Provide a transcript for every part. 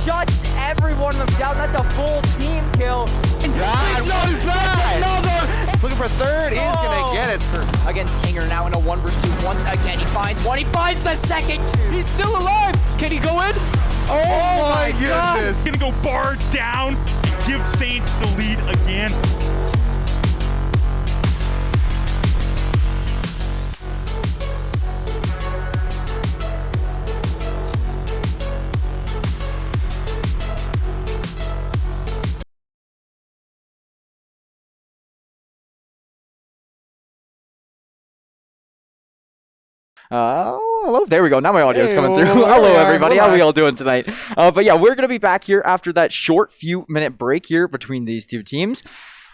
shuts every one of them down. That's a full team kill. He's looking for a third. He's gonna get it. Against Kinger now in a 1 versus 2. Once again, he finds one. He finds the second. He's still alive. Can he go in? Oh my goodness. He's gonna go bar down and give Saints the lead again. Hello. There we go. Now my audio is coming through. Hello, everybody. How are we all doing tonight? But yeah, we're going to be back here after that short few minute break here between these two teams.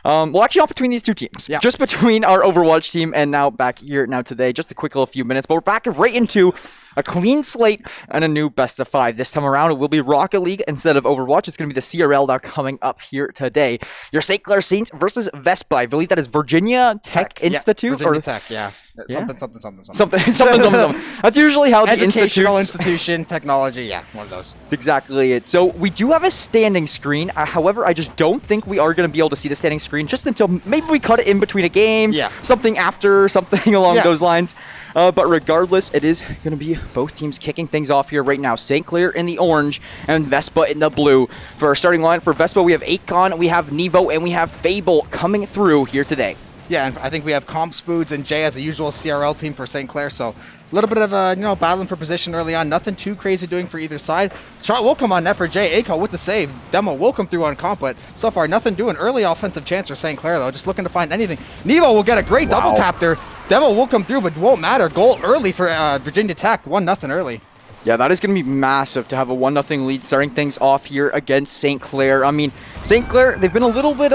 Well, actually not between these two teams. Yeah. Just between our Overwatch team and now back here now today. Just a quick little few minutes. But we're back right into a clean slate and a new best of 5. This time around, it will be Rocket League instead of Overwatch. It's going to be the CRL now coming up here today. Your St. Clair Saints versus VESPA. I believe that is Virginia Tech Institute. Yeah, Virginia Tech, yeah. Something. That's usually how the educational institution, technology, yeah, one of those. That's exactly it. So we do have a standing screen. However, I just don't think we are going to be able to see the standing screen just until maybe we cut it in between a game. Yeah. Something after, something along those lines. But regardless, it is going to be both teams kicking things off here right now. St. Clair in the orange and VESPA in the blue. For our starting line for VESPA, we have Akon, we have Nevo, and we have Fable coming through here today. Yeah, and I think we have Comp, Spoods, and Jay as a usual CRL team for St. Clair, so a little bit of battling for position early on. Nothing too crazy doing for either side. Shot will come on net for Jay. Akon with the save. Demo will come through on Comp, but so far nothing doing. Early offensive chance for St. Clair, though. Just looking to find anything. Nevo will get a great double tap there. Demo will come through, but won't matter. Goal early for Virginia Tech. 1-0 early. Yeah, that is going to be massive to have a 1-0 lead starting things off here against St. Clair. I mean, St. Clair, they've been a little bit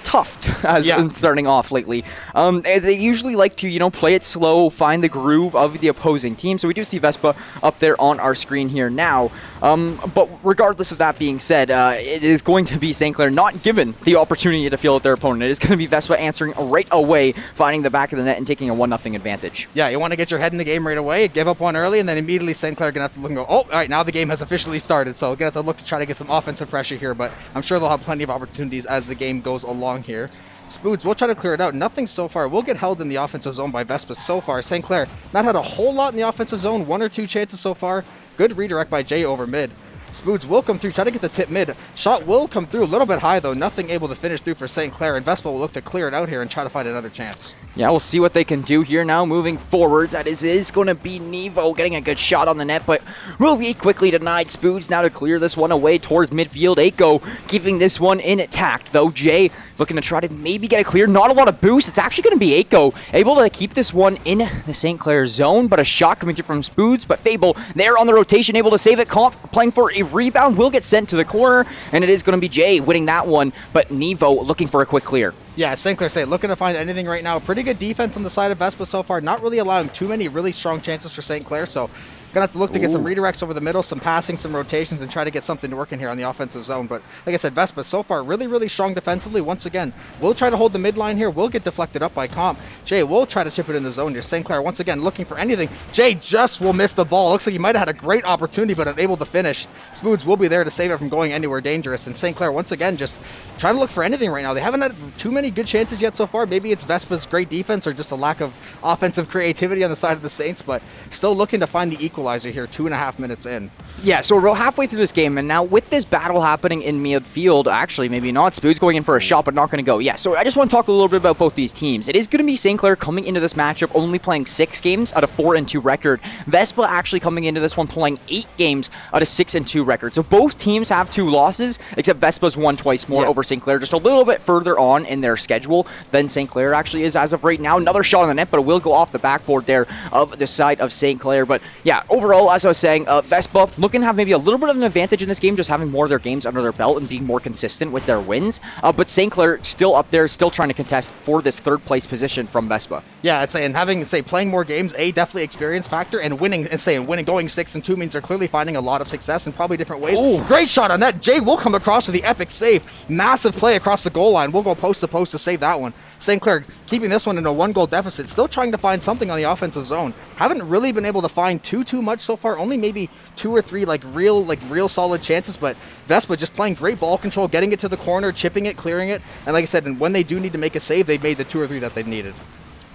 tough as in starting off lately. They usually like to, play it slow, find the groove of the opposing team. So we do see VESPA up there on our screen here now. But regardless of that being said, it is going to be St. Clair not given the opportunity to feel at their opponent. It is going to be VESPA answering right away, finding the back of the net and taking a 1-0 advantage. Yeah, you want to get your head in the game right away, give up one early, and then immediately St. Clair going to have to look and go, oh, all right, now the game has officially started. So we're going to have to look to try to get some offensive pressure here, but I'm sure they'll have plenty of opportunities as the game goes along here. Spoods, we'll try to clear it out. Nothing so far. We'll get held in the offensive zone by VESPA so far. St. Clair not had a whole lot in the offensive zone. 1 or 2 chances so far. Good redirect by Jay over mid. Spoods will come through, try to get the tip mid. Shot will come through a little bit high, though. Nothing able to finish through for St. Clair, and VESPA will look to clear it out here and try to find another chance. Yeah, we'll see what they can do here now moving forwards. That is going to be Nevo getting a good shot on the net, but will be quickly denied. Spoods now to clear this one away towards midfield. Aiko keeping this one intact, though. Jay looking to try to maybe get it clear. Not a lot of boost. It's actually going to be Aiko able to keep this one in the St. Clair zone, but a shot coming through from Spoods. But Fable there on the rotation, able to save it. Comp playing for a rebound, will get sent to the corner, and it is going to be Jay winning that one, but Nevo looking for a quick clear. Yeah, St. Clair State looking to find anything right now. Pretty good defense on the side of VESPA so far. Not really allowing too many really strong chances for St. Clair, so gonna have to look to get some redirects over the middle, some passing, some rotations, and try to get something to work in here on the offensive zone. But like I said, VESPA so far really, really strong defensively. Once again, we'll try to hold the midline here. We'll get deflected up by Comp. Jay will try to chip it in the zone here. St. Clair once again looking for anything. Jay just will miss the ball. Looks like he might have had a great opportunity, but unable to finish. Spoods will be there to save it from going anywhere dangerous. And St. Clair once again just trying to look for anything right now. They haven't had too many good chances yet so far. Maybe it's VESPA's great defense or just a lack of offensive creativity on the side of the Saints, but still looking to find the equalizer here 2.5 minutes in. Yeah, so we're halfway through this game, and now with this battle happening in midfield, actually maybe not, Spoods going in for a shot, but not going to go. Yeah, so I just want to talk a little bit about both these teams. It is going to be St. Clair coming into this matchup only playing 6 games out of 4-2 record. VESPA actually coming into this one playing 8 games out of 6-2 record. So both teams have 2 losses, except VESPA's won twice more over St. Clair, just a little bit further on in their schedule than St. Clair actually is as of right now. Another shot on the net, but it will go off the backboard there of the side of St. Clair. But yeah, overall, as I was saying, VESPA looking to have maybe a little bit of an advantage in this game, just having more of their games under their belt and being more consistent with their wins. But St. Clair still up there, still trying to contest for this 3rd place position from VESPA. Yeah, I'd say, and having, playing more games, definitely experience factor, and winning, going 6-2 means they're clearly finding a lot of success in probably different ways. Ooh. Great shot on that. Jay will come across with the epic save. Massive play across the goal line. We'll go post to post to save that one. St. Clair keeping this one in a 1-goal deficit, still trying to find something on the offensive zone. Haven't really been able to find too much so far, only maybe 2 or 3 3 real solid chances, but Vespa just playing great ball control, getting it to the corner, chipping it, clearing it, and like I said, and when they do need to make a save, they've made the 2 or 3 that they needed.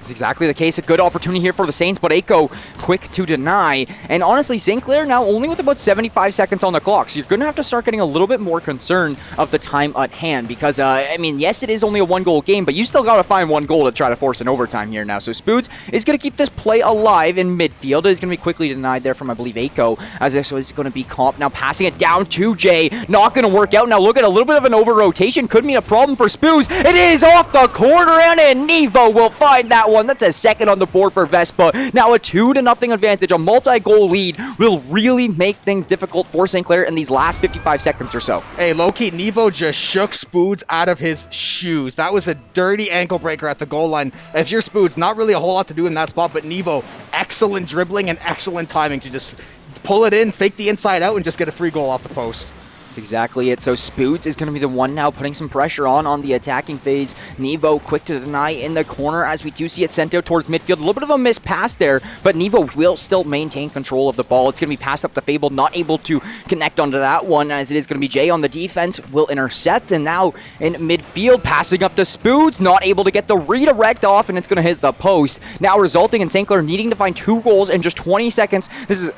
It's exactly the case. A good opportunity here for the Saints, but Aiko quick to deny. And honestly, St. Clair now only with about 75 seconds on the clock, so you're going to have to start getting a little bit more concerned of the time at hand because, I mean, yes, it is only a 1-goal game, but you still got to find 1 goal to try to force an overtime here now. So Spoods is going to keep this play alive in midfield. It is going to be quickly denied there from, I believe, Aiko, as this was going to be Comp. Now passing it down to Jay. Not going to work out. Now look at a little bit of an over-rotation. Could mean a problem for Spoods. It is off the corner, and Nevo will find that one. That's a second on the board for Vespa. Now a 2-0 advantage. A multi-goal lead will really make things difficult for St. Clair in these last 55 seconds or so. Hey, low-key, Nevo just shook Spoods out of his shoes. That was a dirty ankle breaker at the goal line. If you're Spoods, not really a whole lot to do in that spot, but Nevo, excellent dribbling and excellent timing to just pull it in, fake the inside out, and just get a free goal off the post. That's exactly it. So Spoods is going to be the one now putting some pressure on the attacking phase. Nevo quick to deny in the corner as we do see it sent out towards midfield. A little bit of a missed pass there, but Nevo will still maintain control of the ball. It's going to be passed up to Fable, not able to connect onto that one as it is going to be Jay on the defense. Will intercept, and now in midfield, passing up to Spoods, not able to get the redirect off, and it's going to hit the post. Now resulting in St. Clair needing to find 2 goals in just 20 seconds. This is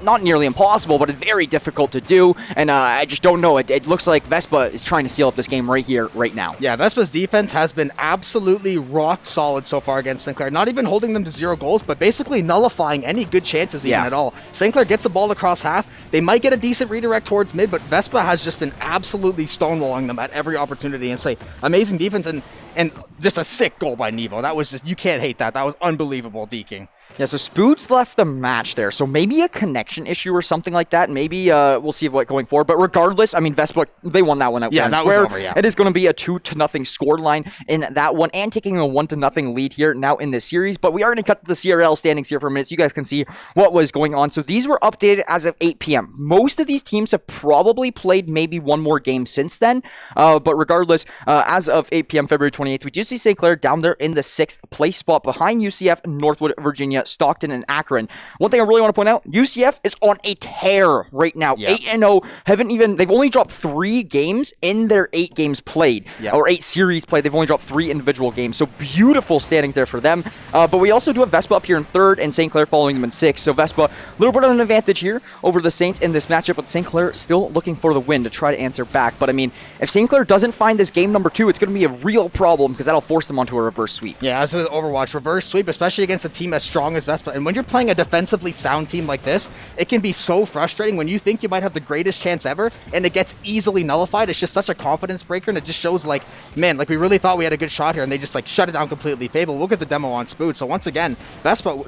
not nearly impossible, but it's very difficult to do, and I just don't know. It looks like Vespa is trying to seal up this game right here, right now. Yeah, Vespa's defense has been absolutely rock solid so far against St. Clair. Not even holding them to 0 goals, but basically nullifying any good chances even at all. St. Clair gets the ball across half. They might get a decent redirect towards mid, but Vespa has just been absolutely stonewalling them at every opportunity. And say, amazing defense and just a sick goal by Nevo. That was just, you can't hate that. That was unbelievable deking. Yeah, so Spoods left the match there, so maybe a connection issue or something like that. Maybe we'll see what going forward. But regardless, I mean, Vespa, they won that one out. Yeah, that was over, yeah. It is going to be a 2-0 score line in that one, and taking a 1-0 lead here now in this series. But we are going to cut to the CRL standings here for a minute so you guys can see what was going on. So these were updated as of 8 p.m. Most of these teams have probably played maybe one more game since then. But regardless, as of 8 p.m. February 28th, we do see St. Clair down there in the 6th place spot behind UCF, Northwood, Virginia, Stockton, and Akron. One thing I really want to point out, UCF is on a tear right now. 8-0, they've only dropped 3 games in their 8 games played, or 8 series played. They've only dropped 3 individual games, so beautiful standings there for them. But we also do have Vespa up here in 3rd, and St. Clair following them in 6th. So Vespa, a little bit of an advantage here over the Saints in this matchup, but St. Clair still looking for the win to try to answer back. But I mean, if St. Clair doesn't find this game number 2, it's going to be a real problem because that'll force them onto a reverse sweep. Yeah, as with Overwatch, reverse sweep, especially against a team as strong as Vespa. And when you're playing a defensively sound team like this, it can be so frustrating when you think you might have the greatest chance ever, and it gets easily nullified. It's just such a confidence breaker, and it just shows like, man, like we really thought we had a good shot here, and they just like shut it down completely. Fable, look at the demo on Spood. So once again, Vespa,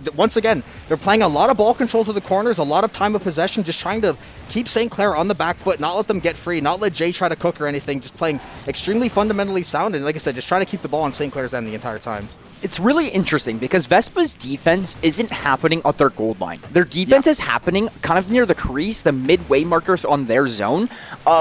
they're playing a lot of ball control to the corners, a lot of time of possession, just trying to keep St. Clair on the back foot, not let them get free, not let Jay try to cook or anything, just playing extremely fundamentally sound, and like I said, just trying to keep the ball on St. Clair's end the entire time. It's really interesting because Vespa's defense isn't happening at their goal line. Their defense is happening kind of near the crease, the midway markers on their zone,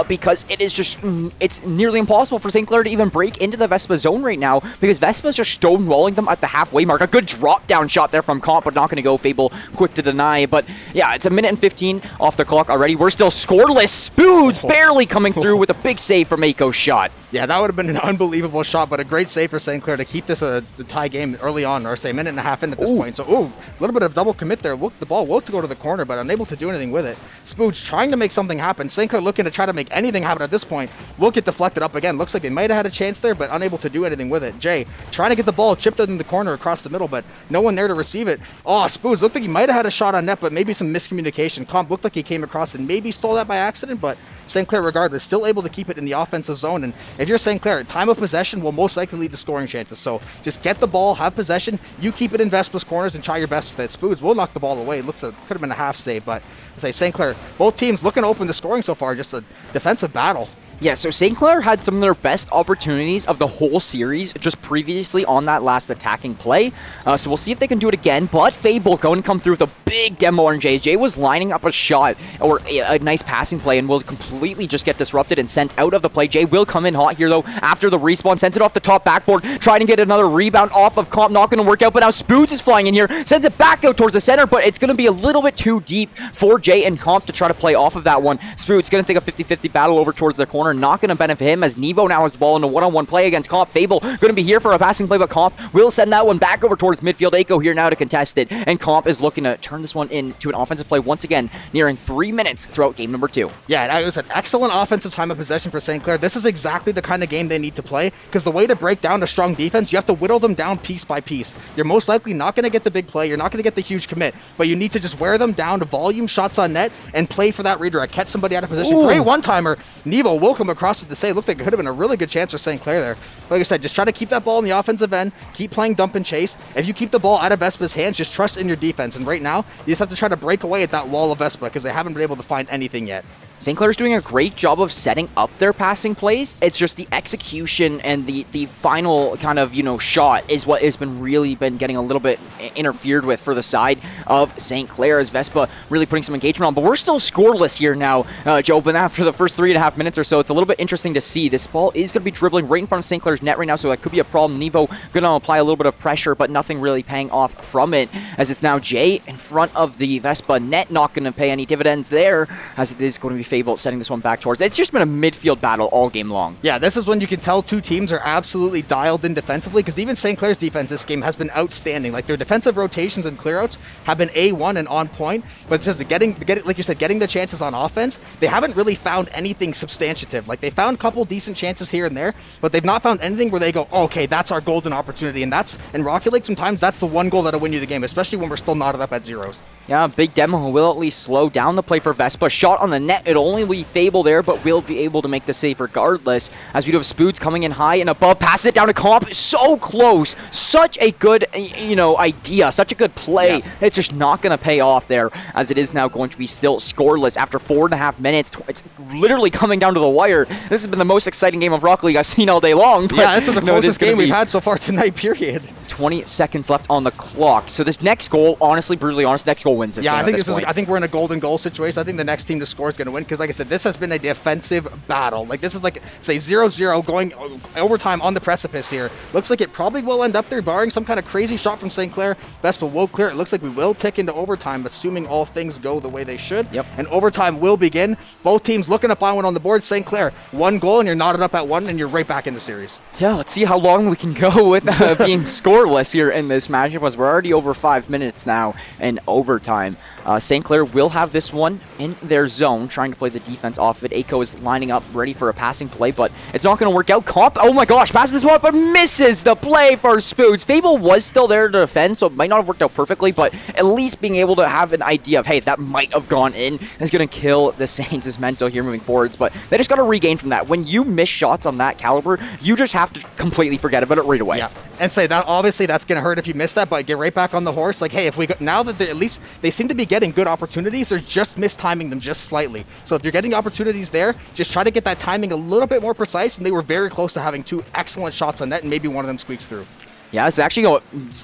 because it's nearly impossible for St. Clair to even break into the Vespa zone right now because Vespa's just stonewalling them at the halfway mark. A good drop down shot there from Comp, but not going to go. Fable quick to deny. But yeah, it's 1:15 off the clock already. We're still scoreless. Spoods barely coming through with a big save from Aiko's shot. Yeah, that would have been an unbelievable shot, but a great save for St. Clair to keep this a tie game early on, or say a minute and a half in at this point. So, a little bit of double commit there. Look, the ball will to go to the corner, but unable to do anything with it. Spooge trying to make something happen. St. Clair looking to try to make anything happen at this point. Will get deflected up again. Looks like they might have had a chance there, but unable to do anything with it. Jay trying to get the ball chipped in the corner across the middle, but no one there to receive it. Oh, Spooge looked like he might have had a shot on net, but maybe some miscommunication. Comp looked like he came across and maybe stole that by accident, but St. Clair, regardless, still able to keep it in the offensive zone. And if you're St. Clair, time of possession will most likely lead to scoring chances. So just get the ball, have possession, you keep it in Vespa's corners, and try your best with it. Spoods will knock the ball away. It looks like it could have been a half save, but I say St. Clair, both teams looking to open the scoring so far. Just a defensive battle. Yeah, so St. Clair had some of their best opportunities of the whole series just previously on that last attacking play. So we'll see if they can do it again, but Fable going to come through with a big demo on Jay. Jay was lining up a shot or a nice passing play and will completely just get disrupted and sent out of the play. Jay will come in hot here, though, after the respawn, sends it off the top backboard, trying to get another rebound off of Comp, not going to work out, but now Spoods is flying in here, sends it back out towards the center, but it's going to be a little bit too deep for Jay and Comp to try to play off of that one. Spoods going to take a 50-50 battle over towards the corner, not going to benefit him as Nevo now has the ball in a one-on-one play against Comp. Fable going to be here for a passing play, but Comp will send that one back over towards midfield. Aiko here now to contest it, and Comp is looking to turn this one into an offensive play once again, nearing 3 minutes throughout game number 2. Yeah, it was an excellent offensive time of possession for St. Clair. This is exactly the kind of game they need to play, because the way to break down a strong defense, you have to whittle them down piece by piece. You're most likely not going to get the big play, you're not going to get the huge commit, but you need to just wear them down to volume shots on net and play for that redirect, catch somebody out of position. Ooh. Great one-timer. Nevo will come across with the save. Looked like it could have been a really good chance for St. Clair there. Like I said, just try to keep that ball in the offensive end, keep playing dump and chase. If you keep the ball out of Vespa's hands, just trust in your defense. And right now, you just have to try to break away at that wall of Vespa because they haven't been able to find anything yet. St. Clair's doing a great job of setting up their passing plays. It's just the execution and the final kind of, shot is what has been really getting a little bit interfered with for the side of St. Clair, as Vespa really putting some engagement on. But we're still scoreless here now, Joe. But after the first 3.5 minutes or so, it's a little bit interesting to see. This ball is going to be dribbling right in front of St. Clair's net right now, so that could be a problem. Nevo going to apply a little bit of pressure, but nothing really paying off from it, as it's now Jay in front of the Vespa net, not going to pay any dividends there, as it is going to be Fable setting this one back towards. It's just been a midfield battle all game long. Yeah, this is when you can tell two teams are absolutely dialed in defensively, because even St. Clair's defense this game has been outstanding. Like, their defensive rotations and clearouts have been A1 and on point, but it's just getting like you said, getting the chances on offense. They haven't really found anything substantive. Like, they found a couple decent chances here and there, but they've not found anything where they go, oh, okay, that's our golden opportunity. And that's, in Rocket League, sometimes that's the one goal that'll win you the game, especially when we're still knotted up at zeros. Yeah, big demo will at least slow down the play for Vespa. Shot on the net, it'll only be Fable there, but will be able to make the save regardless, as we do have Spoods coming in high and above, pass it down to Comp, so close, such a good, idea, such a good play. Yeah. It's just not going to pay off there, as it is now going to be still scoreless after 4.5 minutes. It's literally coming down to the wire. This has been the most exciting game of Rocket League I've seen all day long. But yeah, this is the closest game we've had so far tonight, period. 20 seconds left on the clock. So this next goal, honestly, brutally honest, next goal wins this game. Yeah, I think we're in a golden goal situation. I think the next team to score is going to win, because, like I said, this has been a defensive battle. Like, this is like, say, 0-0 going overtime on the precipice here. Looks like it probably will end up there, barring some kind of crazy shot from St. Clair. Vespa will clear. It looks like we will tick into overtime, assuming all things go the way they should. Yep. And overtime will begin. Both teams looking to find one on the board. St. Clair, one goal, and you're knotted up at one, and you're right back in the series. Yeah, let's see how long we can go with being scoreless here in this matchup, as we're already over 5 minutes now in overtime. St. Clair will have this one in their zone, trying to play the defense off it. Aiko is lining up, ready for a passing play, but it's not going to work out. Comp, oh my gosh, passes this one, but misses the play for Spoods. Fable was still there to defend, so it might not have worked out perfectly, but at least being able to have an idea of, hey, that might have gone in is going to kill the Saints' mental here moving forwards, but they just got to regain from that. When you miss shots on that caliber, you just have to completely forget about it right away. Yeah, and say that obviously that's going to hurt if you miss that, but get right back on the horse. Like, hey, if we go, now that at least they seem to be getting good opportunities, they're just mistiming them just slightly. So if you're getting opportunities there, just try to get that timing a little bit more precise, and they were very close to having 2 excellent shots on net, and maybe one of them squeaks through. Yeah, it's actually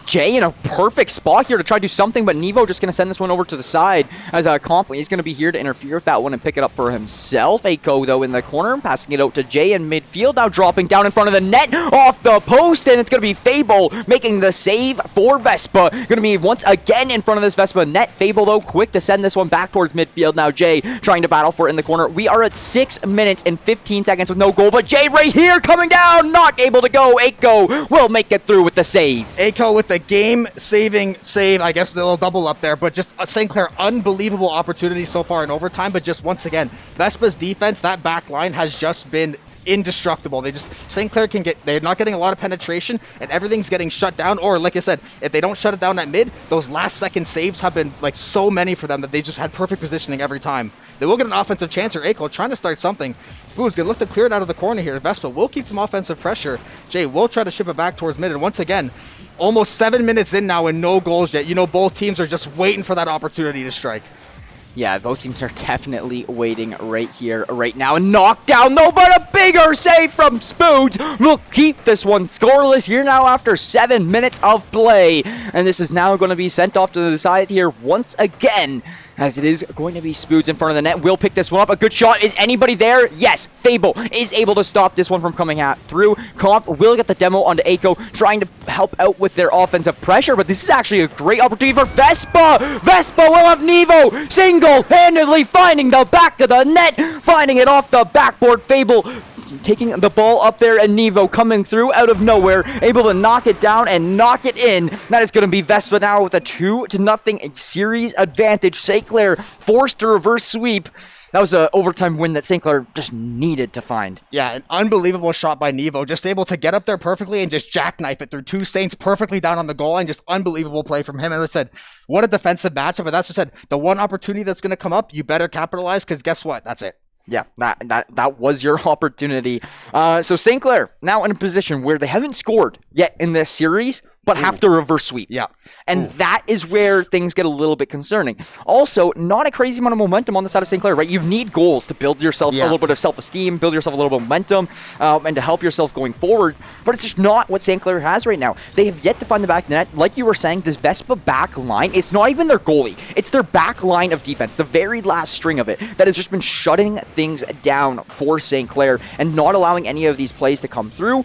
Jay in a perfect spot here to try to do something, but Nevo just going to send this one over to the side, as Comp, he's going to be here to interfere with that one and pick it up for himself. Aiko, though, in the corner, passing it out to Jay in midfield, now dropping down in front of the net, off the post, and it's going to be Fable making the save for Vespa. Going to be once again in front of this Vespa net. Fable, though, quick to send this one back towards midfield. Now Jay trying to battle for it in the corner. We are at 6 minutes and 15 seconds with no goal, but Jay right here coming down, not able to go. Aiko will make it through with the save. Aiko with the game-saving save. I guess they'll double up there, but just St. Clair, unbelievable opportunity so far in overtime, but just once again, Vespa's defense, that back line has just been indestructible. St. Clair they're not getting a lot of penetration, and everything's getting shut down, or like I said, if they don't shut it down at mid, those last second saves have been like so many for them that they just had perfect positioning every time. They will get an offensive chance here. Aiko trying to start something. Spoon's going to look to clear it out of the corner here. Vespa will keep some offensive pressure. Jay will try to ship it back towards mid, and once again, almost 7 minutes in now and no goals yet. Both teams are just waiting for that opportunity to strike. Yeah, both teams are definitely waiting right here, right now. Knockdown, though, but a bigger save from Spoons will keep this one scoreless here now after 7 minutes of play. And this is now going to be sent off to the side here once again, as it is going to be Spoons in front of the net. Will pick this one up. A good shot. Is anybody there? Yes, Fable is able to stop this one from coming through. Comp will get the demo onto Aiko, trying to help out with their offensive pressure, but this is actually a great opportunity for VESPA. VESPA will have Nevo single-handedly finding the back of the net, finding it off the backboard. Fable taking the ball up there, and Nevo coming through out of nowhere, able to knock it down and knock it in. That is going to be VESPA now with a 2-0 series advantage. St. Clair forced to reverse sweep. That was an overtime win that St. Clair just needed to find. Yeah, an unbelievable shot by Nevo, just able to get up there perfectly and just jackknife it through two Saints perfectly down on the goal line. Just unbelievable play from him. As I said, what a defensive matchup. But that's just said, the one opportunity that's going to come up, you better capitalize, because guess what? That's it. Yeah, that was your opportunity. So St. Clair now in a position where they haven't scored yet in this series, but have to reverse sweep. Yeah. And that is where things get a little bit concerning. Also, not a crazy amount of momentum on the side of St. Clair, right? You need goals to build yourself a little bit of self-esteem, build yourself a little bit of momentum, and to help yourself going forward. But it's just not what St. Clair has right now. They have yet to find the back net. Like you were saying, this VESPA back line, it's not even their goalie. It's their back line of defense, the very last string of it, that has just been shutting things down for St. Clair and not allowing any of these plays to come through.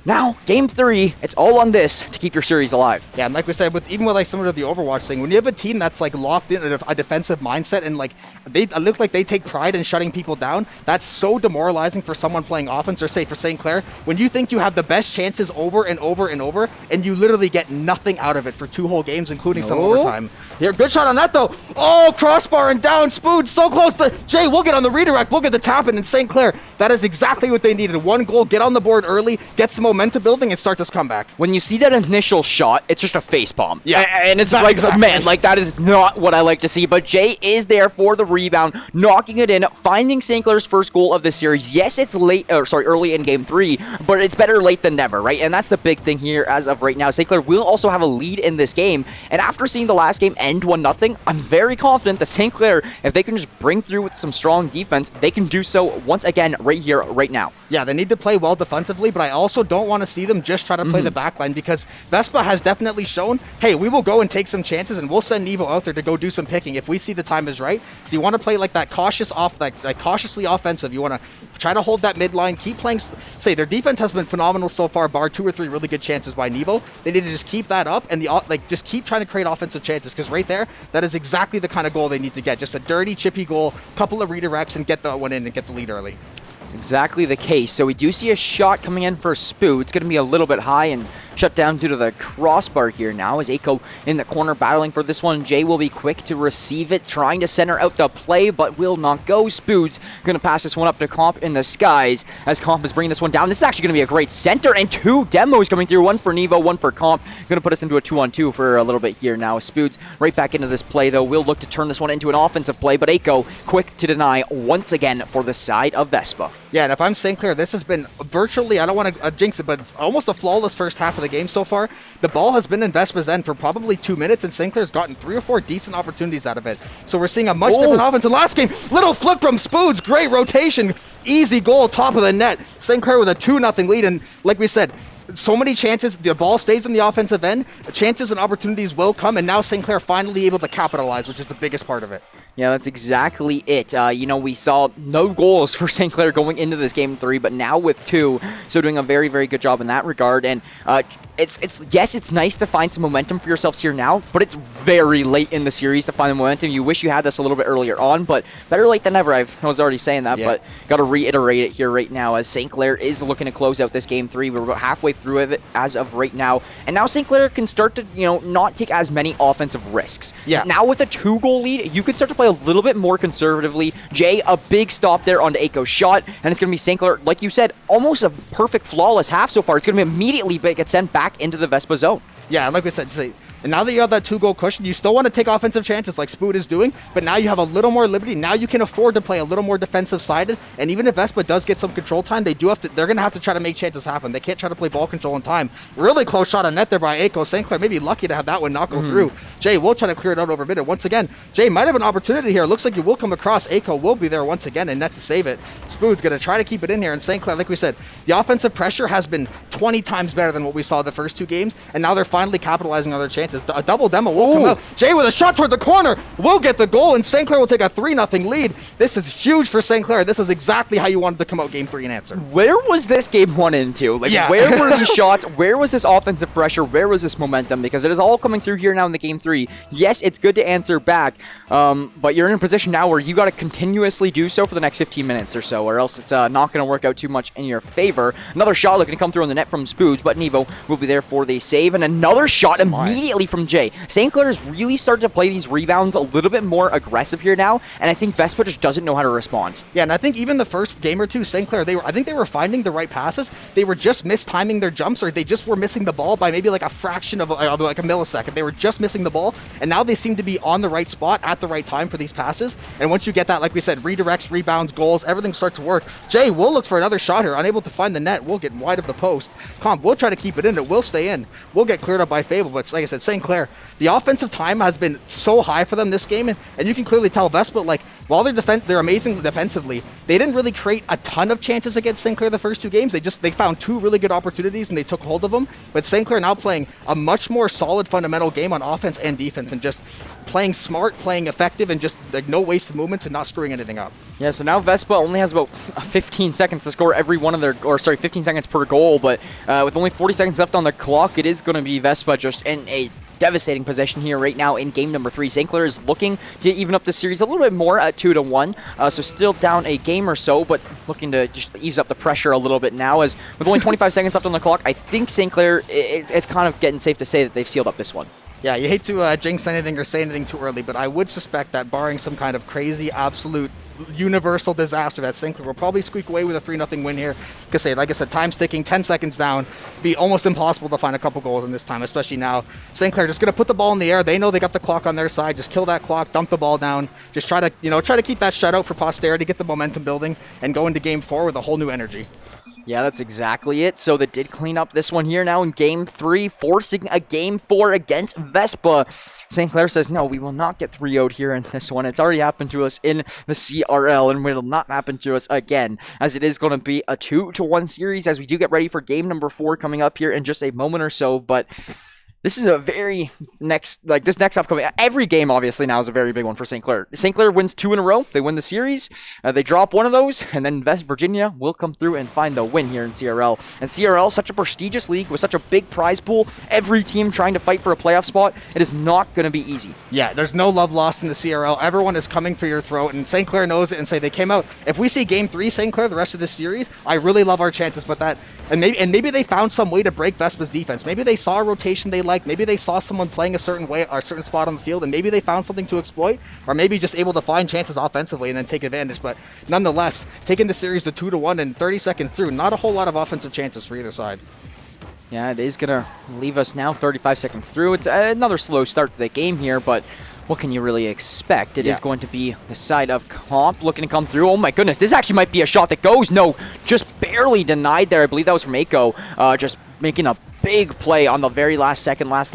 Now, game 3, it's all on this to keep your series alive. Yeah, and like we said, even with like similar to the Overwatch thing, when you have a team that's like locked in a defensive mindset and like they look like they take pride in shutting people down, that's so demoralizing for someone playing offense, or say for St. Clair, when you think you have the best chances over and over and over, and you literally get nothing out of it for 2 whole games, including some overtime. Here, good shot on that though. Oh, crossbar and down, Spoon, so close to Jay. We'll get on the redirect, we'll get the tap in St. Clair. That is exactly what they needed. 1 goal, get on the board early, get some momentum building, and start this comeback. When you see that initial shot, it's just a facepalm. Yeah. And it's like, man, like that is not what I like to see. But Jay is there for the rebound, knocking it in, finding St. Clair's first goal of the series. Yes, it's early in game 3, but it's better late than never, right? And that's the big thing here as of right now. St. Clair will also have a lead in this game. And after seeing the last game end 1-0, I'm very confident that St. Clair, if they can just bring through with some strong defense, they can do so once again right here, right now. Yeah, they need to play well defensively, but I also don't want to see them just try to play the back line, because VESPA has definitely shown, hey, we will go and take some chances, and we'll send Nevo out there to go do some picking if we see the time is right. So you want to play like that cautiously offensive. You want to try to hold that midline, keep playing. Say their defense has been phenomenal so far, bar 2 or 3 really good chances by Nevo. They need to just keep that up and just keep trying to create offensive chances, because right there, that is exactly the kind of goal they need to get. Just a dirty, chippy goal, couple of redirects, and get the one in and get the lead early. Exactly the case. So we do see a shot coming in for Spoo. It's going to be a little bit high and shut down due to the crossbar here now, as Aiko in the corner battling for this one. Jay will be quick to receive it, trying to center out the play, but will not go. Spood's going to pass this one up to Comp in the skies, as Comp is bringing this one down. This is actually going to be a great center, and 2 demos coming through, 1 for Nevo, 1 for Comp. Going to put us into a 2-on-2 for a little bit here now. Spood's right back into this play, though. Will look to turn this one into an offensive play, but Aiko quick to deny once again for the side of VESPA. Yeah, and if I'm St. Clair, this has been virtually, I don't want to jinx it, but it's almost a flawless first half of the game so far. The ball has been in VESPA's end for probably 2 minutes, and St. Clair's gotten 3 or 4 decent opportunities out of it. So we're seeing a much different offense. In last game, little flip from Spoods, great rotation, easy goal, top of the net. St. Clair with a 2-0 lead, and like we said, so many chances, the ball stays in the offensive end, chances and opportunities will come, and now St. Clair finally able to capitalize, which is the biggest part of it. Yeah, that's exactly it. We saw no goals for St. Clair going into this game 3, but now with 2, so doing a very, very good job in that regard. And it's nice to find some momentum for yourselves here now, but it's very late in the series to find the momentum. You wish you had this a little bit earlier on, but better late than never. I was already saying that, but got to reiterate it here right now, as St. Clair is looking to close out this game 3. We're about halfway through it as of right now, and now St. Clair can start to not take as many offensive risks. Yeah. Now with a 2-goal lead, you can start to play a little bit more conservatively. Jay, a big stop there onto Aiko's shot, and it's going to be St. Clair, like you said, almost a perfect flawless half so far. It's going to be immediately get sent back into the VESPA zone. Yeah, like we said, And now that you have that 2-goal cushion, you still want to take offensive chances like Spood is doing, but now you have a little more liberty. Now you can afford to play a little more defensive sided. And even if Vespa does get some control time, they're going to have to try to make chances happen. They can't try to play ball control in time. Really close shot on net there by Aiko. St. Clair may be lucky to have that one not go through. Jay will try to clear it out over mid. And once again, Jay might have an opportunity here. Looks like you will come across. Aiko will be there once again and net to save it. Spood's going to try to keep it in here. And St. Clair, like we said, the offensive pressure has been 20 times better than what we saw the first 2 games. And now they're finally capitalizing on their chances. A double demo will come out. Jay with a shot toward the corner will get the goal, and St. Clair will take a 3-0 lead. This is huge for St. Clair. This is exactly how you wanted to come out game 3 and answer. Where was this game 1 and 2? Like, where were these shots? Where was this offensive pressure? Where was this momentum? Because it is all coming through here now in the game 3. Yes, it's good to answer back, but you're in a position now where you got to continuously do so for the next 15 minutes or so, or else it's not going to work out too much in your favor. Another shot looking to come through on the net from Spoods, but Nevo will be there for the save, and another shot immediately from Jay. St. Clair has really started to play these rebounds a little bit more aggressive here now, and I think Vespa just doesn't know how to respond. Yeah, and I think even the first game or two, St. Clair, I think they were finding the right passes. They were just mistiming their jumps, or they just were missing the ball by maybe like a fraction of like a millisecond. They were just missing the ball, and now they seem to be on the right spot at the right time for these passes. And once you get that, like we said, redirects, rebounds, goals, everything starts to work. Jay will look for another shot here, unable to find the net. Will get wide of the post. Comp will try to keep it in. It will stay in. Will get cleared up by Fable, but like I said, St. Clair, the offensive time has been so high for them this game, and you can clearly tell Vespa, like, while they're amazing defensively, they didn't really create a ton of chances against St. Clair the first 2 games. They found 2 really good opportunities and they took hold of them. But St. Clair now playing a much more solid fundamental game on offense and defense, and just playing smart, playing effective, and just like no wasted movements and not screwing anything up. Yeah, so now Vespa only has about 15 seconds to score every one of their, 15 seconds per goal, but with only 40 seconds left on the clock, it is going to be Vespa just in a devastating position here right now in game number 3. St. Clair is looking to even up the series a little bit more at 2-1, so still down a game or so, but looking to just ease up the pressure a little bit now, as with only 25 seconds left on the clock, I think St. Clair, it's kind of getting safe to say that they've sealed up this one. Yeah, you hate to jinx anything or say anything too early, but I would suspect that barring some kind of crazy, absolute, universal disaster, that St. Clair will probably squeak away with a 3-0 win here. Because, like I said, time's ticking, 10 seconds down. Be almost impossible to find a couple goals in this time, especially now. St. Clair just going to put the ball in the air. They know they got the clock on their side. Just kill that clock, dump the ball down. Just try to keep that shutout for posterity, get the momentum building, and go into game 4 with a whole new energy. Yeah, that's exactly it. So they did clean up this one here now in game 3, forcing a game 4 against Vespa. St. Clair says, no, we will not get 3-0'd here in this one. It's already happened to us in the CRL, and it will not happen to us again, as it is going to be a 2-1 series as we do get ready for game number 4 coming up here in just a moment or so. But this is a very this next upcoming, every game obviously now is a very big one for St. Clair. St. Clair wins 2 in a row. They win the series. They drop one of those, and then West Virginia will come through and find the win here in CRL. And CRL, such a prestigious league with such a big prize pool, every team trying to fight for a playoff spot, it is not going to be easy. Yeah, there's no love lost in the CRL. Everyone is coming for your throat, and St. Clair knows it and say they came out. If we see game 3 St. Clair the rest of this series, I really love our chances, but that, and maybe they found some way to break Vespa's defense. Maybe they saw a rotation they liked. Maybe they saw someone playing a certain way or a certain spot on the field, and maybe they found something to exploit, or maybe just able to find chances offensively and then take advantage. But nonetheless, taking the series to 2-1 and 30 seconds through, not a whole lot of offensive chances for either side. Yeah, it is going to leave us now 35 seconds through. It's another slow start to the game here, but what can you really expect? It is going to be the side of Comp looking to come through. Oh my goodness, this actually might be a shot that goes. No, just barely denied there. I believe that was from Aiko, just making a big play on the very last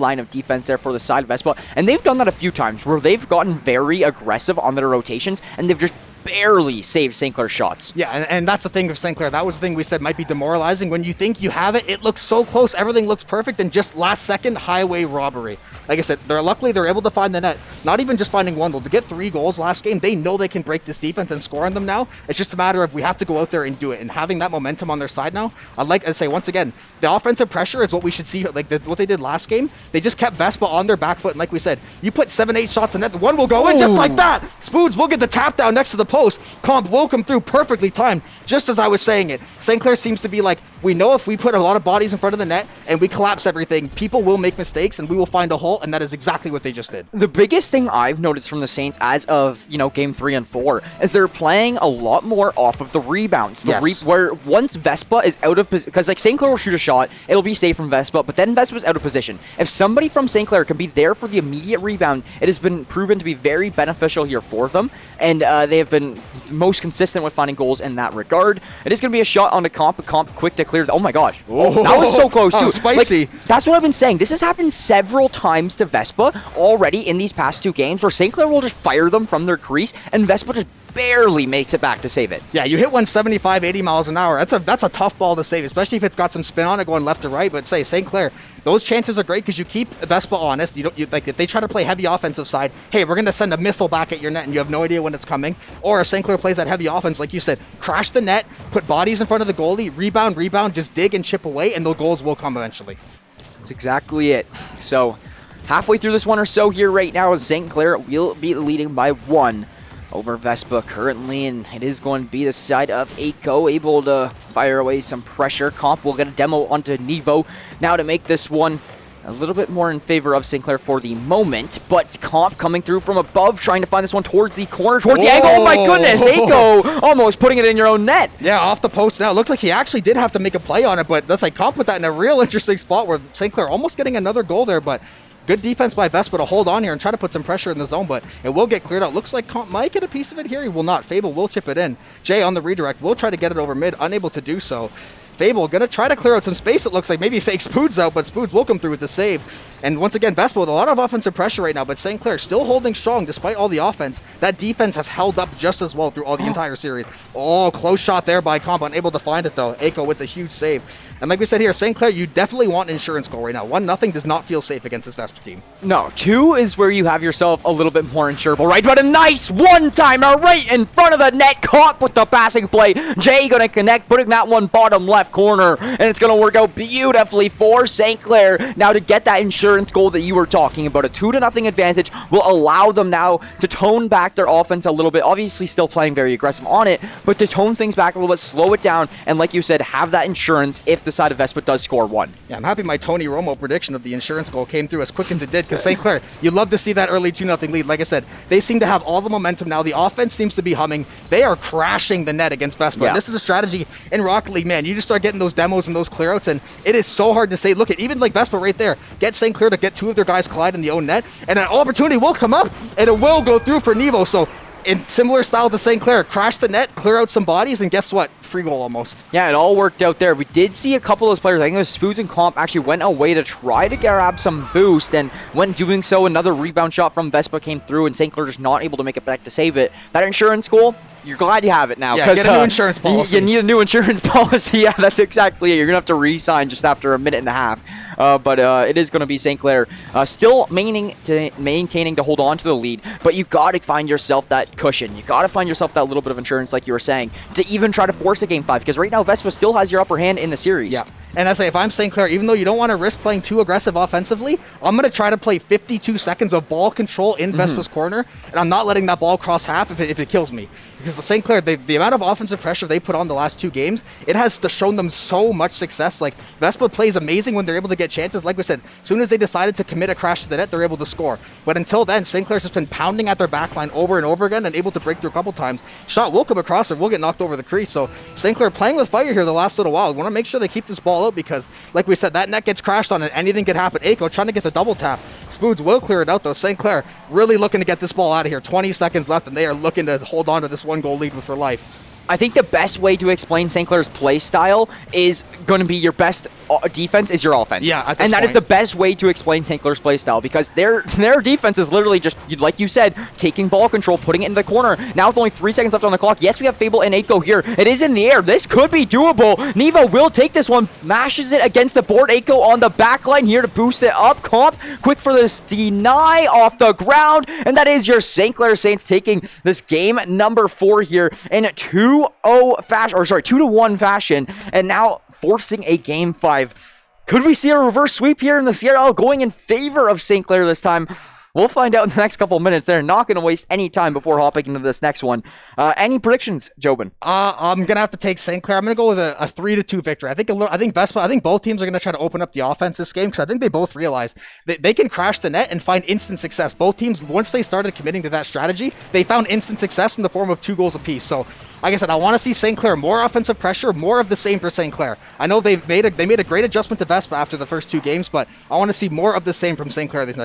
line of defense there for the side of Vespa. And they've done that a few times where they've gotten very aggressive on their rotations, and they've just barely saved St. Clair's shots. Yeah, and that's the thing with St. Clair. That was the thing we said might be demoralizing. When you think you have it, it looks so close, everything looks perfect, and just last second, highway robbery. Like I said, luckily they're able to find the net. Not even just finding one goal. To get 3 goals last game, they know they can break this defense and score on them now. It's just a matter of we have to go out there and do it. And having that momentum on their side now, I'd like to say once again, the offensive pressure is what we should see. Like what they did last game, they just kept Vespa on their back foot. And like we said, you put 7-8 shots in net, the one will go in just like that. Spoods will get the tap down next to the post. Comp will come through perfectly timed, just as I was saying it. St. Clair seems to be like We know if we put a lot of bodies in front of the net and we collapse everything, people will make mistakes and we will find a hole, and that is exactly what they just did. The biggest thing I've noticed from the Saints as of, game 3 and 4 is they're playing a lot more off of the rebounds. Yes. Where once Vespa is out of position, because St. Clair will shoot a shot, it'll be safe from Vespa, but then Vespa's out of position. If somebody from St. Clair can be there for the immediate rebound, it has been proven to be very beneficial here for them, and they have been most consistent with finding goals in that regard. It is going to be a shot on the comp quick to clear. Oh my gosh. Oh, that was so close too. Spicy. That's what I've been saying. This has happened several times to Vespa already in these past 2 games where St. Clair will just fire them from their crease and Vespa just barely makes it back to save it. Yeah, you hit 175, 80 miles an hour. That's a tough ball to save, especially if it's got some spin on it going left to right. But say St. Clair, those chances are great because you keep Vespa honest. You like if they try to play heavy offensive side, hey, we're going to send a missile back at your net and you have no idea when it's coming. Or if St. Clair plays that heavy offense, like you said, crash the net, put bodies in front of the goalie, rebound, just dig and chip away, and the goals will come eventually. That's exactly it. So halfway through this one or so here right now, St. Clair will be leading by 1 over Vespa currently, and it is going to be the side of Aiko able to fire away some pressure. Comp will get a demo onto Nevo now to make this one a little bit more in favor of St. Clair for the moment, but Comp coming through from above, trying to find this one towards the corner, towards the angle. Oh my goodness, Aiko almost putting it in your own net. Yeah, off the post now. Looks like he actually did have to make a play on it, but that's like Comp put that in a real interesting spot where St. Clair almost getting another goal there, but good defense by Vespa to hold on here and try to put some pressure in the zone, but it will get cleared out. Looks like Comp might get a piece of it here. He will not. Fable will chip it in. Jay on the redirect will try to get it over mid, unable to do so. Fable going to try to clear out some space, it looks like. Maybe fake Spoods out, but Spoods will come through with the save. And once again, Vespa with a lot of offensive pressure right now, but St. Clair still holding strong despite all the offense. That defense has held up just as well through all the entire series. Oh, close shot there by Comp, unable to find it though. Aiko with a huge save. And like we said here, St. Clair, you definitely want an insurance goal right now. 1-0 does not feel safe against this Vespa team. No, 2 is where you have yourself a little bit more insurable, right? But a nice one-timer right in front of the net, caught with the passing play. Jay gonna connect, putting that one bottom left corner, and it's gonna work out beautifully for St. Clair. Now to get that insurance goal that you were talking about, a 2-0 advantage will allow them now to tone back their offense a little bit. Obviously still playing very aggressive on it, but to tone things back a little bit, slow it down, and like you said, have that insurance if the side of Vespa does score 1. Yeah, I'm happy my Tony Romo prediction of the insurance goal came through as quick as it did, because St. Clair, you love to see that early 2-0 lead. Like I said, they seem to have all the momentum now. The offense seems to be humming. They are crashing the net against Vespa. Yeah. This is a strategy in Rocket League, man. You just start getting those demos and those clearouts, and it is so hard to say, look at even like Vespa right there, get St. Clair to get 2 of their guys collide in the own net, and an opportunity will come up, and it will go through for Nevo. So in similar style to St. Clair, crash the net, clear out some bodies, and guess what? Free goal almost. Yeah, it all worked out there. We did see a couple of those players, I think it was Spoods and Comp, actually went away to try to grab some boost, and when doing so, another rebound shot from Vespa came through, and St. Clair just not able to make it back to save it. That insurance goal, you're glad you have it now. Yeah, get a new insurance policy. You need a new insurance policy. Yeah, that's exactly it. You're going to have to re-sign just after a minute and a half. But it is going to be St. Clair still maintaining to hold on to the lead, but you got to find yourself that cushion. You got to find yourself that little bit of insurance, like you were saying, to even try to force a Game 5, because right now Vespa still has your upper hand in the series. Yeah. And I say, if I'm St. Clair, even though you don't want to risk playing too aggressive offensively, I'm going to try to play 52 seconds of ball control in Vespa's corner, and I'm not letting that ball cross half if it kills me. Because the St. Clair, the amount of offensive pressure they put on the last 2 games, it has shown them so much success. Like, Vespa plays amazing when they're able to get chances. Like we said, as soon as they decided to commit a crash to the net, they're able to score. But until then, St. Clair's just been pounding at their backline over and over again and able to break through a couple times. Shot will come across or will get knocked over the crease. So St. Clair playing with fire here the last little while. Want to make sure they keep this ball out because, like we said, that net gets crashed on and anything could happen. Aiko trying to get the double tap. Spoods will clear it out though. St. Clair really looking to get this ball out of here. 20 seconds left and they are looking to hold on to this 1-goal lead with their life. I think the best way to explain St. Clair's play style is going to be your best defense is your offense. Yeah, at this and that point. is the best way to explain St. Clair's play style because their defense is literally just, like you said, taking ball control, putting it in the corner. Now with only 3 seconds left on the clock, yes, we have Fable and Aiko here. It is in the air. This could be doable. Nevo will take this one, mashes it against the board. Aiko on the back line here to boost it up. Comp, quick for this deny off the ground, and that is your St. Clair Saints taking this game number 4 here in 2-0 fashion, or sorry, 2-1 fashion, and now forcing a Game 5. Could we see a reverse sweep here in the CRL going in favor of St. Clair this time? We'll find out in the next couple of minutes. They're not going to waste any time before hopping into this next one. Any predictions, Jobin? I'm gonna have to take St. Clair. I'm gonna go with a 3-2 victory. I think VESPA. I think both teams are gonna try to open up the offense this game because I think they both realize that they can crash the net and find instant success. Both teams, once they started committing to that strategy, they found instant success in the form of 2 goals apiece. So, like I said, I want to see St. Clair more offensive pressure, more of the same for St. Clair. I know they made a great adjustment to VESPA after the first 2 games, but I want to see more of the same from St. Clair this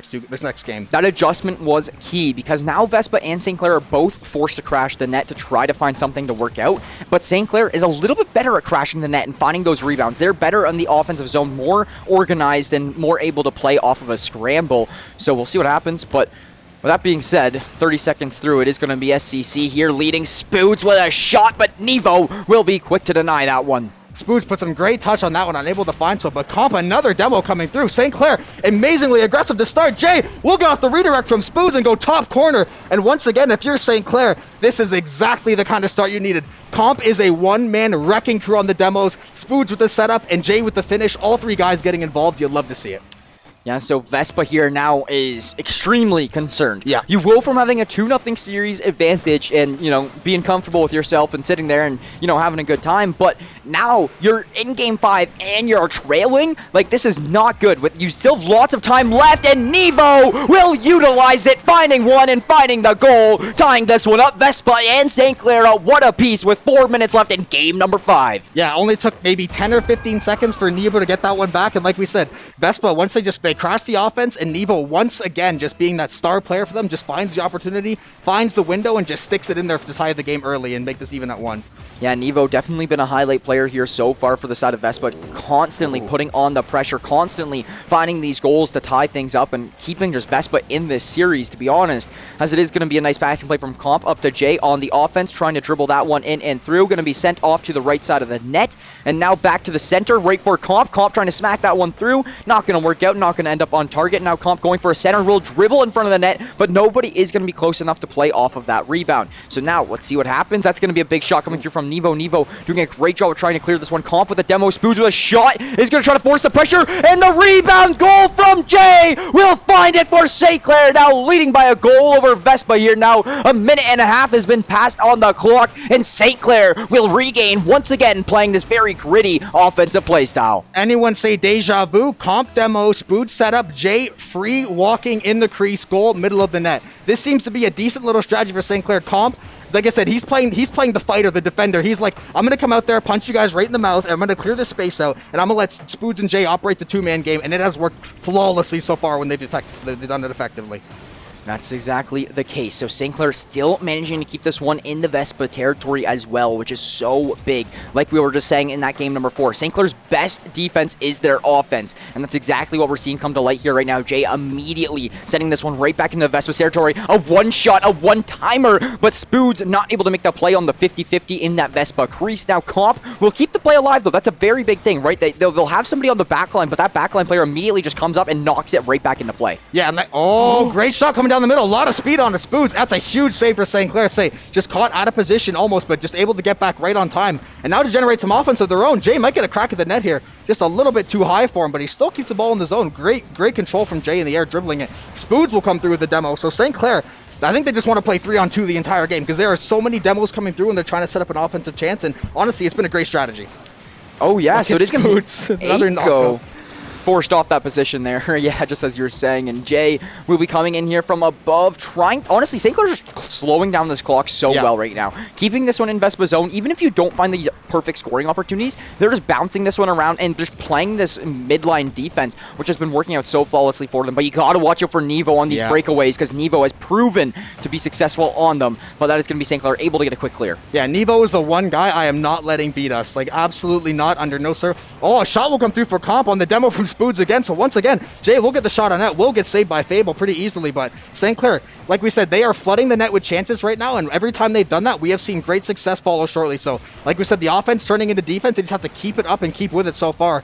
next game. That adjustment was key because now VESPA and St. Clair are both forced to crash the net to try to find something to work out. But St. Clair is a little bit better at crashing the net and finding those rebounds. They're better on the offensive zone, more organized and more able to play off of a scramble. So we'll see what happens, but with that being said, 30 seconds through, it is going to be SCC here leading Spoods with a shot, but Nevo will be quick to deny that one. Spoods put some great touch on that one, unable to find so, but Comp, another demo coming through. St. Clair, amazingly aggressive to start. Jay will get off the redirect from Spoods and go top corner. And once again, if you're St. Clair, this is exactly the kind of start you needed. Comp is a one-man wrecking crew on the demos. Spoods with the setup and Jay with the finish. All 3 guys getting involved. You'd love to see it. Yeah, so VESPA here now is extremely concerned. Yeah. You go from having a 2-0 series advantage and, being comfortable with yourself and sitting there and, having a good time, but now you're in Game 5 and you're trailing. Like, this is not good. You still have lots of time left, and Nevo will utilize it, finding one and finding the goal, tying this one up. VESPA and St. Clair at one apiece with 4 minutes left in game number 5. Yeah, only took maybe 10 or 15 seconds for Nevo to get that one back, and like we said, VESPA, once they crash the offense, and Nevo, once again, just being that star player for them, just finds the opportunity, finds the window, and just sticks it in there to tie the game early and make this even at 1. Yeah, Nevo definitely been a highlight player here so far for the side of VESPA, constantly putting on the pressure, constantly finding these goals to tie things up and keeping just VESPA in this series, to be honest, as it is going to be a nice passing play from Comp up to Jay on the offense, trying to dribble that one in and through, going to be sent off to the right side of the net, and now back to the center, right for Comp. Comp trying to smack that one through, not going to work out, not going to end up on target. Now Comp going for a center, will dribble in front of the net, but nobody is going to be close enough to play off of that rebound. So now let's see what happens. That's going to be a big shot coming through from Nevo. Nevo doing a great job of trying to clear this one. Comp with a demo, Spoods with a shot, is going to try to force the pressure, and the rebound goal from Jay will find it for St. Clair, now leading by a goal over VESPA here. Now a minute and a half has been passed on the clock, and St. Clair will regain once again, playing this very gritty offensive play style. Anyone say deja vu? Comp demo, Spoods setup, Jay free walking in the crease, goal middle of the net. This seems to be a decent little strategy for St. Clair. Comp, like I said, he's playing the fighter, the defender. He's like, I'm going to come out there, punch you guys right in the mouth, and I'm going to clear the space out, and I'm going to let Spoods and Jay operate the 2-man game, and it has worked flawlessly so far when they've done it effectively. That's exactly the case. So St. Clair still managing to keep this one in the VESPA territory as well, which is so big. Like we were just saying in that game number 4, St. Clair's best defense is their offense, and that's exactly what we're seeing come to light here right now. Jay immediately sending this one right back into the VESPA territory. A one-shot, a one-timer, but Spoods not able to make the play on the 50-50 in that VESPA crease. Now Comp will keep the play alive, though. That's a very big thing, right? They'll have somebody on the back line, but that backline player immediately just comes up and knocks it right back into play. Yeah, great shot coming down the middle. A lot of speed on the Spoods. That's a huge save for St. Clair. Just caught out of position almost, but just able to get back right on time. And now to generate some offense of their own. Jay might get a crack at the net here. Just a little bit too high for him, but he still keeps the ball in the zone. Great control from Jay in the air, dribbling it. Spoods will come through with the demo. So St. Clair, I think they just want to play 3-on-2 the entire game because there are so many demos coming through and they're trying to set up an offensive chance. And honestly, it's been a great strategy. Oh, yeah. So it is going to be another knockout. Forced off that position there. Yeah, just as you were saying. And Jay will be coming in here from above, trying... Honestly, St. Clair's just slowing down this clock so well right now. Keeping this one in VESPA zone, even if you don't find these perfect scoring opportunities, they're just bouncing this one around and just playing this midline defense, which has been working out so flawlessly for them. But you got to watch out for Nevo on these breakaways because Nevo has proven to be successful on them. But that is going to be St. Clair able to get a quick clear. Yeah, Nevo is the one guy I am not letting beat us. Like, absolutely not, under no sir. Oh, a shot will come through for Comp on the demo from Spoods again. So once again, Jay will get the shot on net, will get saved by Fable pretty easily, but St. Clair, like we said, they are flooding the net with chances right now, and every time they've done that, we have seen great success follow shortly. So, like we said, the offense turning into defense, they just have to keep it up and keep with it so far.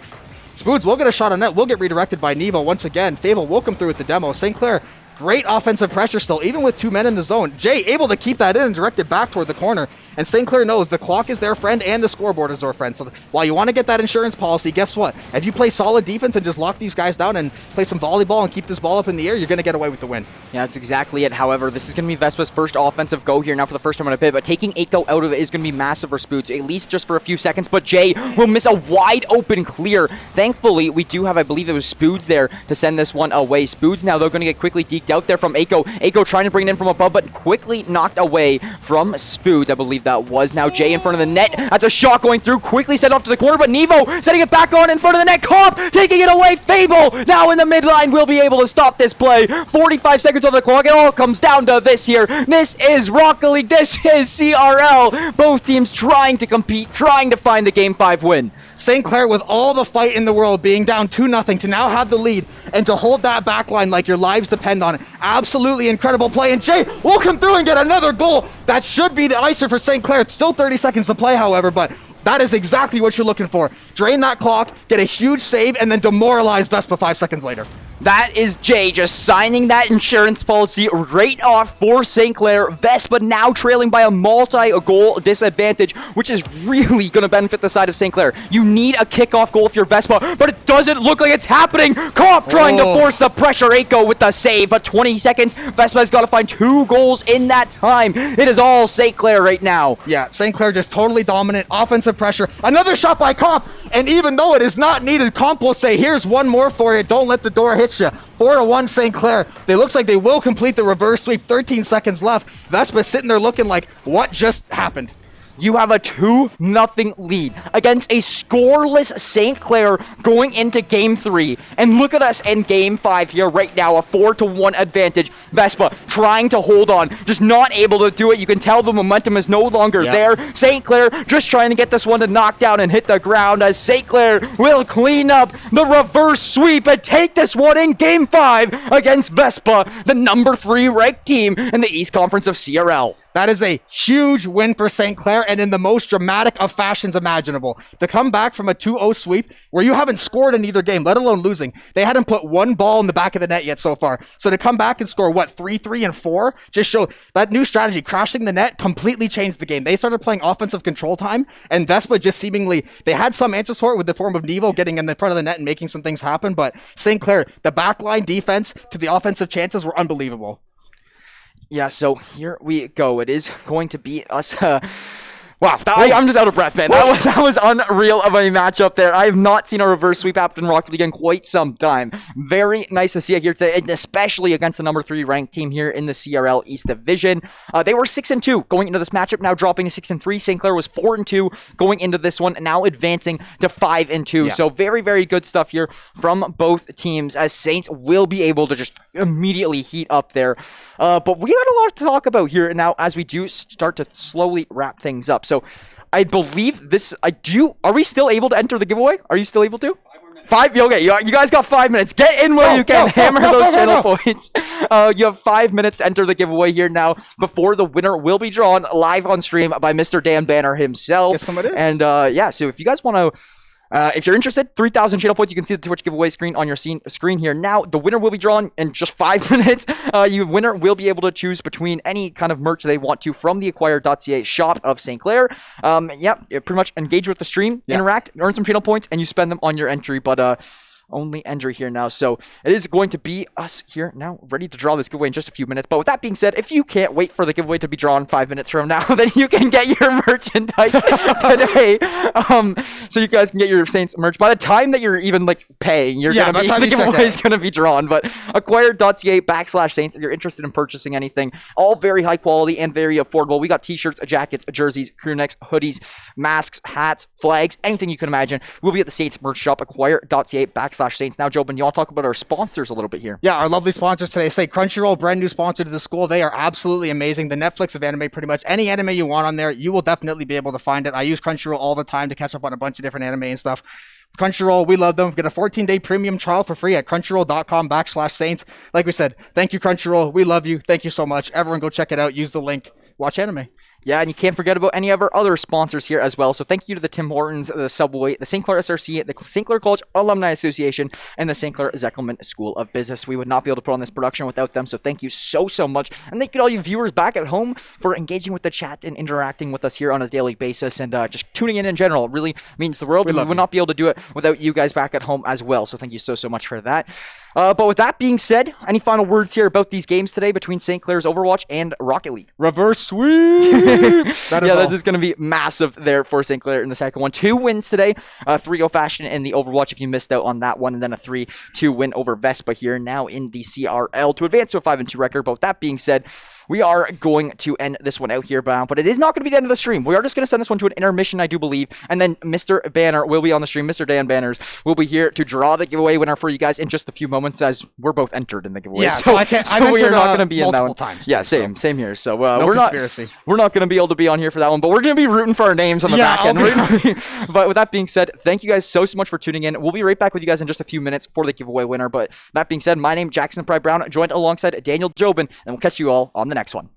Spoods will get a shot on net, will get redirected by Nevo once again. Fable will come through with the demo. St. Clair, Great offensive pressure still, even with 2 men in the zone. Jay able to keep that in and direct it back toward the corner. And St. Clair knows the clock is their friend and the scoreboard is their friend. So while you want to get that insurance policy, guess what? If you play solid defense and just lock these guys down and play some volleyball and keep this ball up in the air, you're going to get away with the win. Yeah, that's exactly it. However, this is going to be Vespa's first offensive go here now for the first time in a bit, but taking Eiko out of it is going to be massive for Spoots, at least just for a few seconds, but Jay will miss a wide open clear. Thankfully, we do have, I believe it was Spoods there to send this one away. Spoods now, they're going to get quickly deked out there from Eiko. Eiko trying to bring it in from above, but quickly knocked away from Spoods, I believe that was. Now Jay in front of the net. That's a shot going through, quickly sent off to the corner, but Nevo setting it back on in front of the net. Comp taking it away. Fable now in the midline will be able to stop this play. 45 seconds on the clock. It all comes down to this here. This is Rocket League. This is CRL. Both teams trying to compete, trying to find the Game 5 win. St. Clair with all the fight in the world, being down 2-0 to now have the lead and to hold that back line like your lives depend on it. Absolutely incredible play, and Jay will come through and get another goal. That should be the icer for St. Clair. It's still 30 seconds to play, however, but that is exactly what you're looking for. Drain that clock, get a huge save, and then demoralize Vespa 5 seconds later. That is Jay just signing that insurance policy right off for St. Clair. Vespa now trailing by a multi-goal disadvantage, which is really going to benefit the side of St. Clair. You need a kickoff goal if you're Vespa, but it doesn't look like it's happening. Comp trying to force the pressure. Eiko with the save, but 20 seconds. Vespa has got to find 2 goals in that time. It is all St. Clair right now. Yeah, St. Clair just totally dominant. Offensive pressure. Another shot by Comp, and even though it is not needed, Comp will say, here's one more for you. Don't let the door hit you. 4-1 St. Clair. They looks like they will complete the reverse sweep. 13 seconds left. Vespa sitting there looking like, what just happened? You have a 2-0 lead against a scoreless St. Clair going into Game 3. And look at us in Game 5 here right now, a 4-1 advantage. Vespa trying to hold on, just not able to do it. You can tell the momentum is no longer there. St. Clair just trying to get this one to knock down and hit the ground as St. Clair will clean up the reverse sweep and take this one in Game 5 against Vespa, the number 3 ranked team in the East Conference of CRL. That is a huge win for St. Clair, and in the most dramatic of fashions imaginable. To come back from a 2-0 sweep where you haven't scored in either game, let alone losing. They hadn't put one ball in the back of the net yet so far. So to come back and score, 3-3 and 4, just show that new strategy, crashing the net, completely changed the game. They started playing offensive control time, and Vespa just seemingly, they had some answers for it with the form of Nevo getting in the front of the net and making some things happen, but St. Clair, the backline defense to the offensive chances were unbelievable. Yeah, so here we go. It is going to be us. Wow, I'm just out of breath, man. That was unreal of a matchup there. I have not seen a reverse sweep happen in Rocket League in quite some time. Very nice to see it here today, and especially against the number 3 ranked team here in the CRL East Division. They were 6-2 going into this matchup, now dropping to 6-3. St. Clair was 4-2 going into this one, now advancing to 5-2. Yeah. So very, very good stuff here from both teams, as Saints will be able to just immediately heat up there. But we got a lot to talk about here now as we do start to slowly wrap things up. So I believe this, are we still able to enter the giveaway? Are you still able to? 5? Okay, you guys got 5 minutes. Get in where you can. Hammer those channel points. You have 5 minutes to enter the giveaway here now before the winner will be drawn live on stream by Mr. Dan Banner himself. Yes, somebody is. And yeah, so if you guys want to, if you're interested, 3,000 channel points. You can see the Twitch giveaway screen on your screen here. Now, the winner will be drawn in just 5 minutes. Winner will be able to choose between any kind of merch they want to from the acquire.ca shop of St. Clair. Pretty much engage with the stream, interact, earn some channel points, and you spend them on your entry. But only entry here now. So it is going to be us here now, ready to draw this giveaway in just a few minutes. But with that being said, if you can't wait for the giveaway to be drawn 5 minutes from now, then you can get your merchandise today. So you guys can get your Saints merch by the time that you're even like paying. The giveaway is going to be drawn. But acquire.ca/Saints if you're interested in purchasing anything. All very high quality and very affordable. We got t-shirts, jackets, jerseys, crew necks, hoodies, masks, hats, flags, anything you can imagine. We'll be at the Saints merch shop, acquire.ca/Saints. Now, Jobin, you want to talk about our sponsors a little bit here? Yeah, our lovely sponsors today. Say Crunchyroll, brand new sponsor to the school. They are absolutely amazing. The Netflix of anime, pretty much any anime you want on there, you will definitely be able to find it. I use Crunchyroll all the time to catch up on a bunch of different anime and stuff. Crunchyroll, we love them. Get a 14-day premium trial for free at crunchyroll.com/Saints. Like we said, thank you, Crunchyroll. We love you. Thank you so much. Everyone go check it out. Use the link. Watch anime. Yeah, and you can't forget about any of our other sponsors here as well. So thank you to the Tim Hortons, the Subway, the St. Clair SRC, the St. Clair College Alumni Association, and the St. Clair Zeckelman School of Business. We would not be able to put on this production without them, so thank you so much. And thank you to all you viewers back at home for engaging with the chat and interacting with us here on a daily basis, and just tuning in general. It really means the world. We would not be able to do it without you guys back at home as well, so thank you so much for that. But with that being said, any final words here about these games today between St. Clair's Overwatch and Rocket League? Reverse sweep! That is going to be massive there for St. Clair in the second one. 2 wins today, 3-0 fashion in the Overwatch if you missed out on that one, and then a 3-2 win over VESPA here now in the CRL to advance to a 5-2 record. But with that being said, we are going to end this one out here, but it is not going to be the end of the stream. We are just going to send this one to an intermission, I do believe, and then Mr. Banner will be on the stream. Mr. Dan Banners will be here to draw the giveaway winner for you guys in just a few moments, as we're both entered in the giveaway. Yeah, so we are not going to be in that one. Times, yeah, same here. So no we're conspiracy. We're not going to be able to be on here for that one, but we're going to be rooting for our names on the back end. But with that being said, thank you guys so much for tuning in. We'll be right back with you guys in just a few minutes for the giveaway winner. But that being said, my name is Jackson Pride Brown, joined alongside Daniel Jobin, and we'll catch you all on the next one.